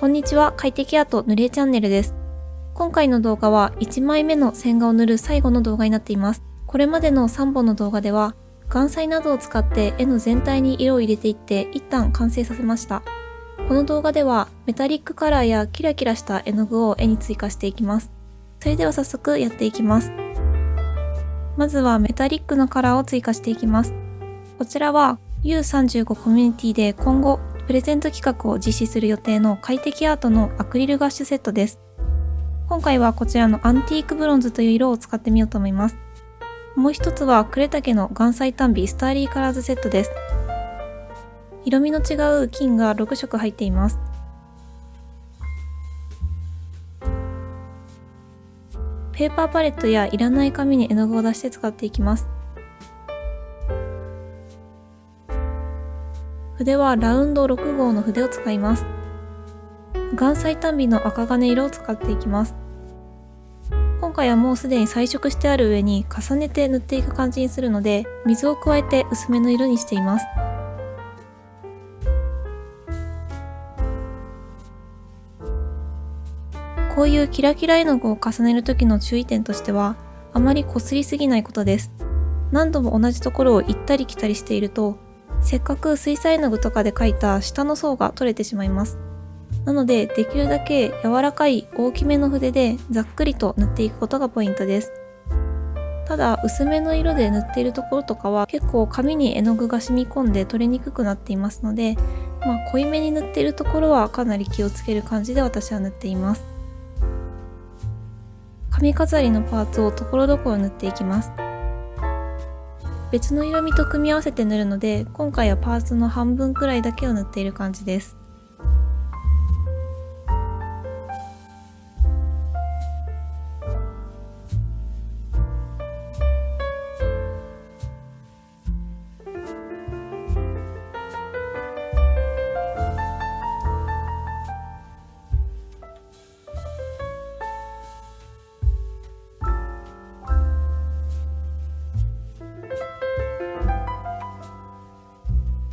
こんにちは、快適アート塗り絵チャンネルです。今回の動画は1枚目の線画を塗る最後の動画になっています。これまでの3本の動画では、岩彩などを使って絵の全体に色を入れていって一旦完成させました。この動画ではメタリックカラーやキラキラした絵の具を絵に追加していきます。それでは早速やっていきます。まずはメタリックのカラーを追加していきます。こちらは U35 コミュニティで今後プレゼント企画を実施する予定の快適アートのアクリルガッシュセットです。今回はこちらのアンティークブロンズという色を使ってみようと思います。もう一つは呉竹の岩彩丹美スターリーカラーズセットです。色味の違う金が6色入っています。ペーパーパレットやいらない紙に絵の具を出して使っていきます。筆はラウンド6号の筆を使います。岩彩丹美の赤金色を使っていきます。今回はもうすでに彩色してある上に重ねて塗っていく感じにするので、水を加えて薄めの色にしています。こういうキラキラ絵の具を重ねる時の注意点としては、あまり擦りすぎないことです。何度も同じところを行ったり来たりしていると、せっかく水彩絵の具とかで描いた下の層が取れてしまいます。なので、できるだけ柔らかい大きめの筆でざっくりと塗っていくことがポイントです。ただ、薄めの色で塗っているところとかは結構紙に絵の具が染み込んで取れにくくなっていますので、濃いめに塗っているところはかなり気をつける感じで私は塗っています。髪飾りのパーツをところどころ塗っていきます。別の色味と組み合わせて塗るので、今回はパーツの半分くらいだけを塗っている感じです。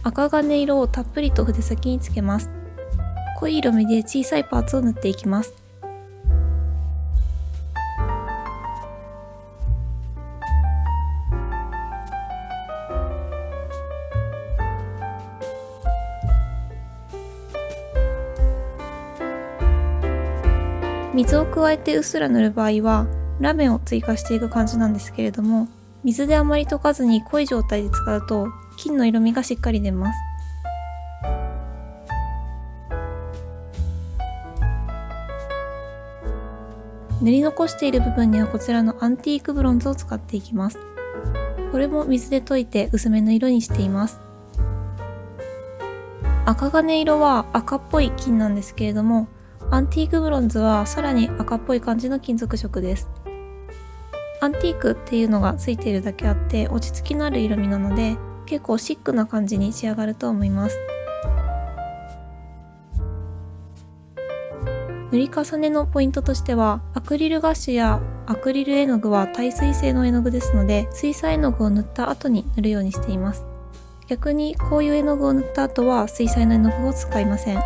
赤金色をたっぷりと筆先につけます。濃い色味で小さいパーツを塗っていきます。水を加えてうっすら塗る場合は、ラメを追加していく感じなんですけれども、水であまり溶かずに濃い状態で使うと、金の色味がしっかり出ます。塗り残している部分にはこちらのアンティークブロンズを使っていきます。これも水で溶いて薄めの色にしています。赤金色は赤っぽい金なんですけれども、アンティークブロンズはさらに赤っぽい感じの金属色です。アンティークっていうのがついているだけあって落ち着きのある色味なので、結構シックな感じに仕上がると思います。塗り重ねのポイントとしては、アクリルガッシュやアクリル絵の具は耐水性の絵の具ですので、水彩絵の具を塗った後に塗るようにしています。逆にこういう絵の具を塗った後は水彩の絵の具を使いません。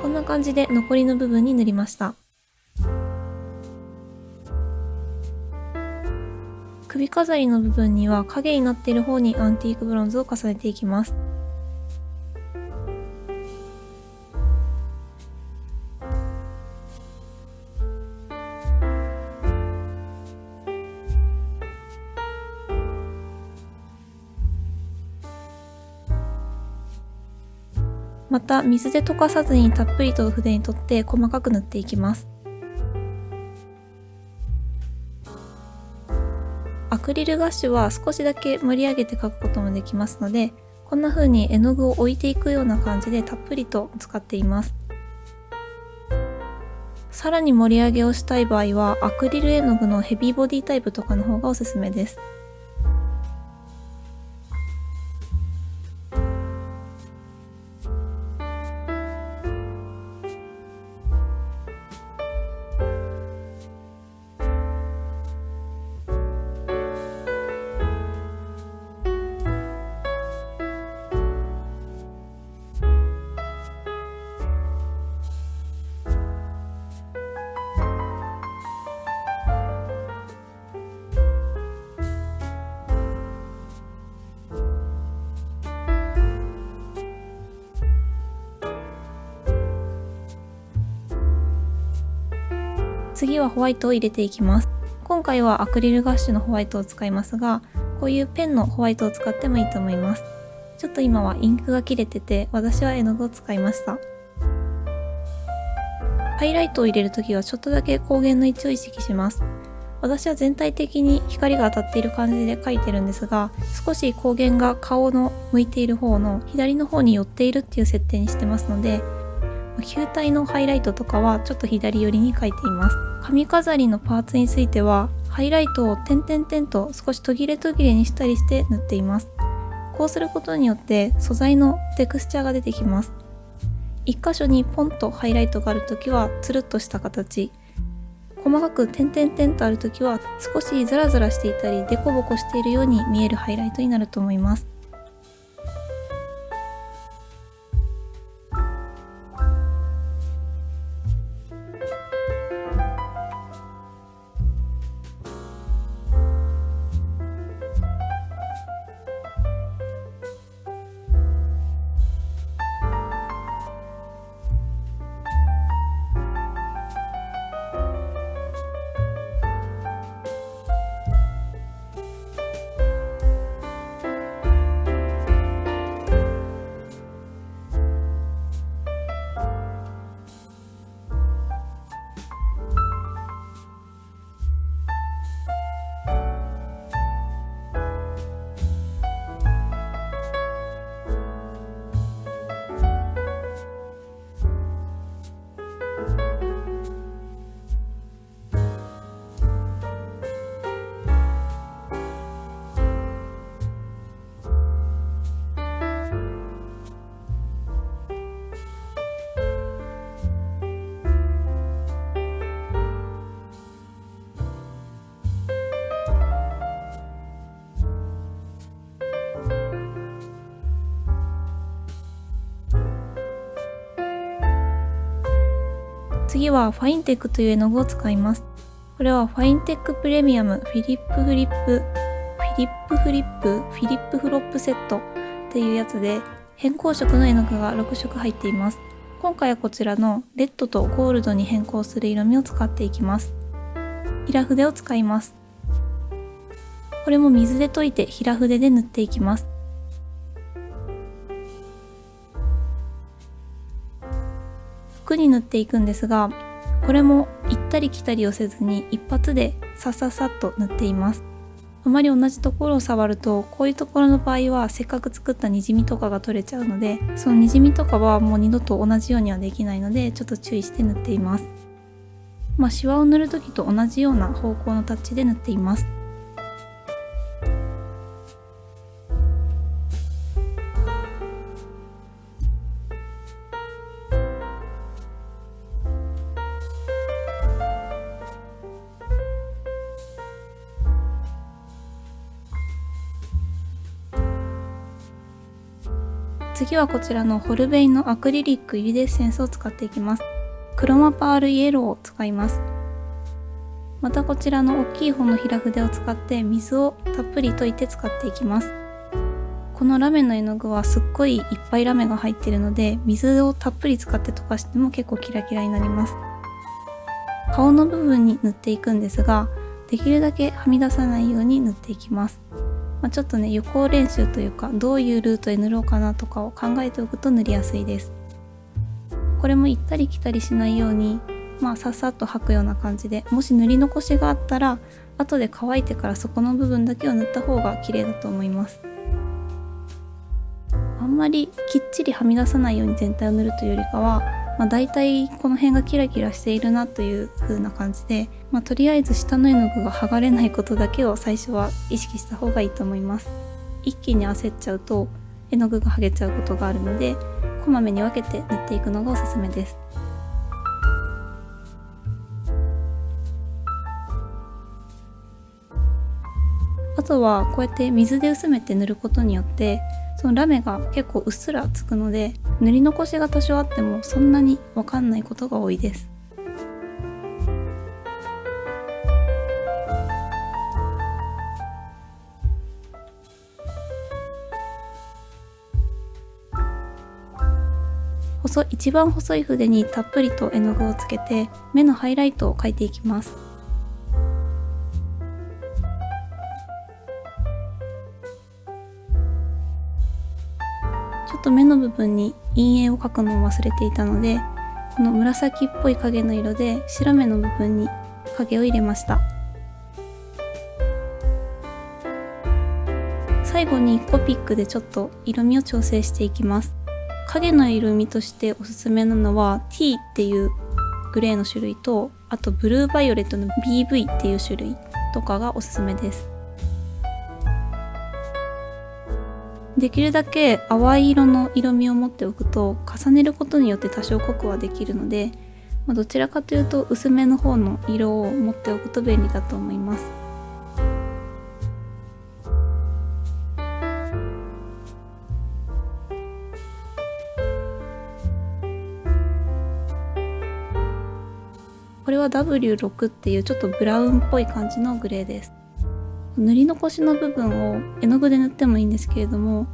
こんな感じで残りの部分に塗りました。首飾りの部分には影になっている方にアンティークブロンズを重ねていきます。また水で溶かさずにたっぷりと筆に取って細かく塗っていきます。アクリルガッシュは少しだけ盛り上げて描くこともできますので、こんな風に絵の具を置いていくような感じでたっぷりと使っています。さらに盛り上げをしたい場合はアクリル絵の具のヘビーボディタイプとかの方がおすすめです。次はホワイトを入れていきます。今回はアクリルガッシュのホワイトを使いますが、こういうペンのホワイトを使ってもいいと思います。ちょっと今はインクが切れてて、私は絵の具を使いました。ハイライトを入れるときはちょっとだけ光源の位置を意識します。私は全体的に光が当たっている感じで描いてるんですが、少し光源が顔の向いている方の左の方に寄っているっていう設定にしてますので、球体のハイライトとかはちょっと左寄りに描いています。髪飾りのパーツについては、ハイライトを点々々と少し途切れ途切れにしたりして塗っています。こうすることによって素材のテクスチャーが出てきます。一箇所にポンとハイライトがあるときはつるっとした形、細かく点々々とあるときは少しザラザラしていたりデコボコしているように見えるハイライトになると思います。次はファインテックという絵の具を使います。これはファインテックプレミアムフィリップフリップフロップセットっていうやつで、変光色の絵の具が6色入っています。今回はこちらのレッドとゴールドに変更する色味を使っていきます。平筆を使います。これも水で溶いて平筆で塗っていきます。服に塗っていくんですが、これも行ったり来たりをせずに一発でさささっと塗っています。あまり同じところを触ると、こういうところの場合はせっかく作ったにじみとかが取れちゃうので、そのにじみとかはもう二度と同じようにはできないので、ちょっと注意して塗っています。シワを塗る時と同じような方向のタッチで塗っています。次はこちらのホルベインのアクリリックイリデッセンスを使っていきます。クロマパールイエローを使います。またこちらの大きい方の平筆を使って水をたっぷり溶いて使っていきます。このラメの絵の具はすっごいいっぱいラメが入っているので、水をたっぷり使って溶かしても結構キラキラになります。顔の部分に塗っていくんですが、できるだけはみ出さないように塗っていきます。ちょっとね、予行練習というか、どういうルートで塗ろうかなとかを考えておくと塗りやすいです。これも行ったり来たりしないように、さっさっと履くような感じで、もし塗り残しがあったら後で乾いてからそこの部分だけを塗った方が綺麗だと思います。あんまりきっちりはみ出さないように全体を塗るというよりかは、だいたいこの辺がキラキラしているなという風な感じで、とりあえず下の絵の具が剥がれないことだけを最初は意識した方がいいと思います。一気に焦っちゃうと絵の具が剥げちゃうことがあるので、こまめに分けて塗っていくのがおすすめです。あとはこうやって水で薄めて塗ることによって、そのラメが結構うっすらつくので、塗り残しが多少あってもそんなに分かんないことが多いです。ホ一番細い筆にたっぷりと絵の具をつけて目のハイライトを描いていきます。ちょっと目の部分に陰影を描くのを忘れていたので、この紫っぽい影の色で白目の部分に影を入れました。最後にコピックでちょっと色味を調整していきます。影の色味としておすすめなのは T っていうグレーの種類と、あとブルーバイオレットの BV っていう種類とかがおすすめです。できるだけ淡い色の色味を持っておくと重ねることによって多少濃くはできるので、どちらかというと薄めの方の色を持っておくと便利だと思います。これは W6 っていうちょっとブラウンっぽい感じのグレーです。塗り残しの部分を絵の具で塗ってもいいんですけれども、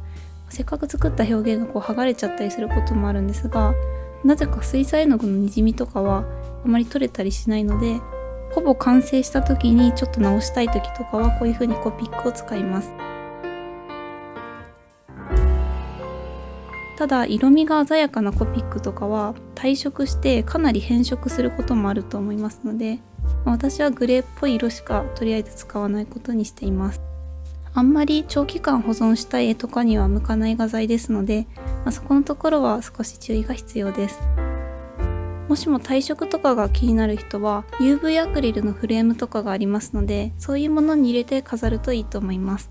せっかく作った表現が剥がれちゃったりすることもあるんですが、なぜか水彩絵の具のにじみとかはあまり取れたりしないので、ほぼ完成した時にちょっと直したい時とかはこういう風にコピックを使います。ただ色味が鮮やかなコピックとかは退色してかなり変色することもあると思いますので、私はグレーっぽい色しかとりあえず使わないことにしています。あんまり長期間保存したい絵とかには向かない画材ですので、そこのところは少し注意が必要です。もしも退色とかが気になる人は UV アクリルのフレームとかがありますので、そういうものに入れて飾るといいと思います。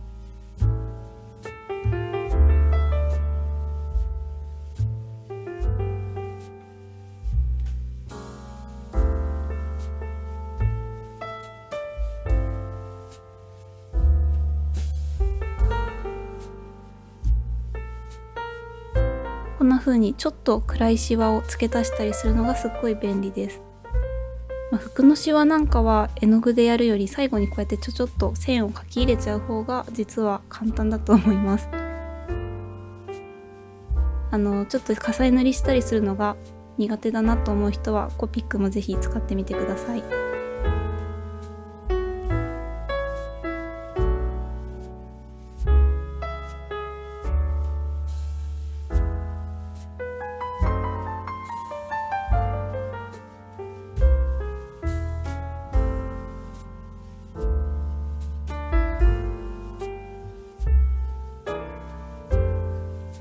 こんな風にちょっと暗いシワを付け足したりするのがすっごい便利です。服のシワなんかは絵の具でやるより最後にこうやってちょっと線を描き入れちゃう方が実は簡単だと思います。ちょっと重ね塗りしたりするのが苦手だなと思う人はコピックもぜひ使ってみてください。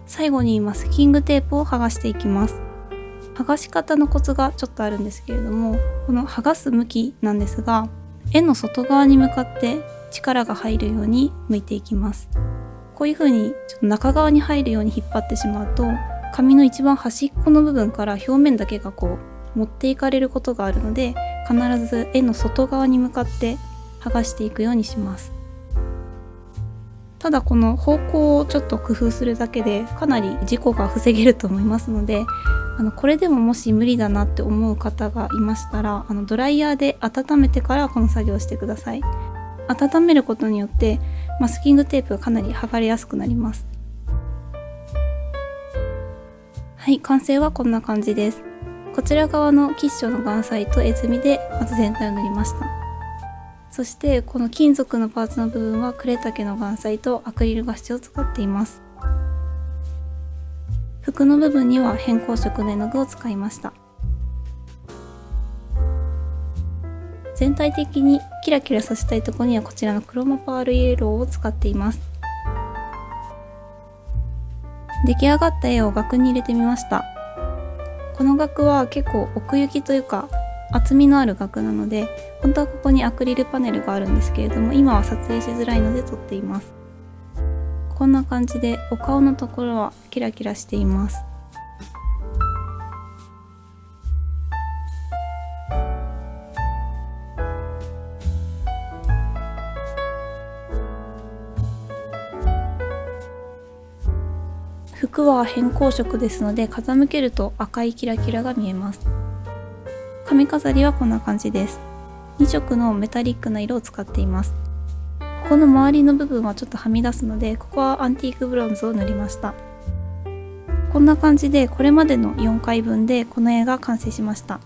最後にマスキングテープを剥がしていきます。剥がし方のコツがちょっとあるんですけれども、この剥がす向きなんですが、絵の外側に向かって力が入るように向いていきます。こういう風にちょっと中側に入るように引っ張ってしまうと、紙の一番端っこの部分から表面だけがこう持っていかれることがあるので、必ず絵の外側に向かって剥がしていくようにします。ただこの方向をちょっと工夫するだけでかなり事故が防げると思いますので、これでももし無理だなって思う方がいましたら、ドライヤーで温めてからこの作業をしてください。温めることによってマスキングテープがかなり剥がれやすくなります。はい、完成はこんな感じです。こちら側のキッショの岩彩と絵墨でまず全体を塗りました。そしてこの金属のパーツの部分は呉竹の岩彩とアクリルガシを使っています。服の部分には偏光色の絵の具を使いました。全体的にキラキラさせたいところにはこちらのクロマパールイエローを使っています。出来上がった絵を額に入れてみました。この額は結構奥行きというか厚みのある額なので、本当はここにアクリルパネルがあるんですけれども、今は撮影しづらいので撮っています。こんな感じでお顔のところはキラキラしています。服は偏光色ですので、傾けると赤いキラキラが見えます。髪飾りはこんな感じです。2色のメタリックな色を使っています。ここの周りの部分はちょっとはみ出すので、ここはアンティークブロンズを塗りました。こんな感じでこれまでの4回分でこの絵が完成しました。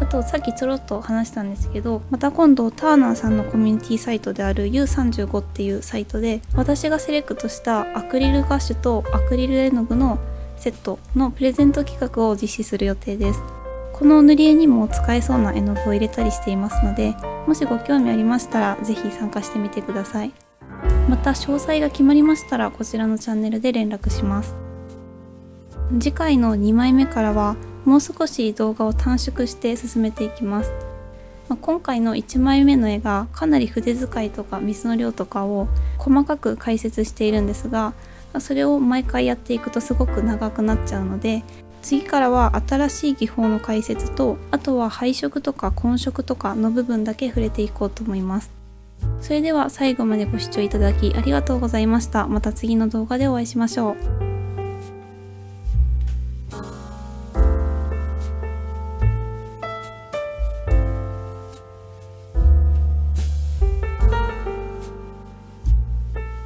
あとさっきちょろっと話したんですけど、また今度ターナーさんのコミュニティサイトである U35 っていうサイトで私がセレクトしたアクリルガッシュとアクリル絵の具のセットのプレゼント企画を実施する予定です。この塗り絵にも使えそうな絵の具を入れたりしていますので、もしご興味ありましたらぜひ参加してみてください。また詳細が決まりましたらこちらのチャンネルで連絡します。次回の2枚目からはもう少し動画を短縮して進めていきます。今回の1枚目の絵がかなり筆使いとか水の量とかを細かく解説しているんですが、それを毎回やっていくとすごく長くなっちゃうので、次からは新しい技法の解説と、あとは配色とか混色とかの部分だけ触れていこうと思います。それでは最後までご視聴いただきありがとうございました。また次の動画でお会いしましょう。